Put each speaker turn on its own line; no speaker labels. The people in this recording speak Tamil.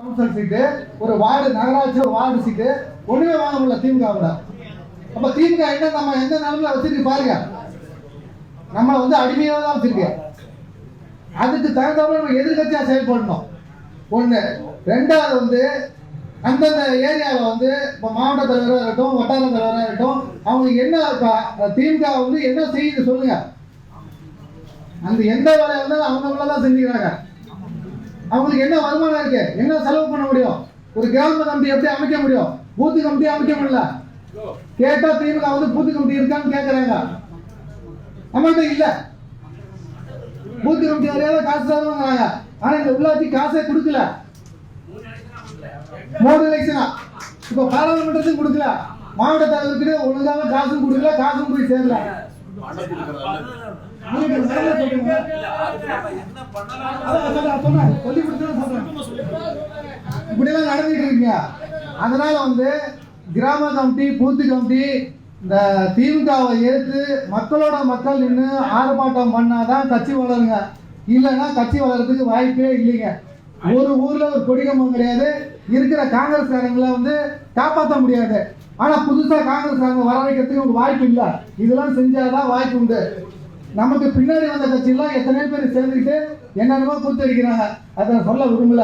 கவுன்சில் சீட்டு, ஒரு வார்டு நகராட்சி ஒரு வார்டு சீட்டு ஒண்ணுமே வாங்க முடியல திமுக. அப்ப திமுக என்ன நம்ம எந்த நிலைமையில வச்சிருக்கு பாருங்க. நம்ம அடிமையா தான் வச்சிருக்கு. அதுக்கு தகுந்தவரை நம்ம எதிர்கட்சியா செயல்படணும். ஒண்ணு. ரெண்டாவது அந்தந்த ஏரியாவில் இப்ப மாவட்ட தலைவராக இருக்கட்டும், வட்டார தலைவராக இருக்கட்டும், அவங்க என்ன திமுக என்ன செய்யுது சொல்லுங்க. அந்த எந்த வேலை இருந்தாலும் அவங்க தான் செஞ்சுக்கிறாங்க. அவங்களுக்கு என்ன வருமானம் இருக்கு, என்ன செலவு பண்ண முடியும்? ஒரு கிராம கமிட்டி எப்படி அமைக்க முடியும்? பூத்து கமிட்டி அமைக்க முடியல. கேட்டா திமுக பூத்து கமிட்டி இருக்கான்னு கேட்கறாங்க. நம்மள்ட்ட இல்ல. பூத்து கமிட்டி வரையாத காசு தருவாங்க. ஆனா இந்த உள்ளாட்சி காசே கொடுக்கல. 3 எலெக்ஷனா இப்ப பாராளுமன்றத்துக்கு கொடுக்கல, மாவட்ட தலைவருக்கு ஒழுங்காக காசும் கொடுக்கல, காசும் போய் சேரல. இப்படிலாம் நடந்துட்டு இருக்கீங்க. அதனால கிராம கமிட்டி பூத்து கமிட்டி இந்த திமுகவை ஏற்று மக்களோட மக்கள் நின்று ஆர்ப்பாட்டம் பண்ணாதான் கட்சி வளருங்க. இல்லைன்னா கட்சி வளர்றதுக்கு வாய்ப்பே இல்லைங்க. ஒரு ஊர்ல ஒரு கொடிகம்பம் கிடையாது. இருக்கிற காங்கிரஸ்காரங்களை காப்பாற்ற முடியாது. ஆனா புதுசா காங்கிரஸ்காரங்க வர வைக்கிறதுக்கு வாய்ப்பு இல்லை. இதெல்லாம் செஞ்சாதான் வாய்ப்பு உண்டு. நமக்கு பின்னாடி வந்த கட்சியெல்லாம் எத்தனை பேர் சேர்ந்துக்கிட்டு என்னென்னமோ கூத்தடிக்கிறாங்க. அதை சொல்ல விரும்பல.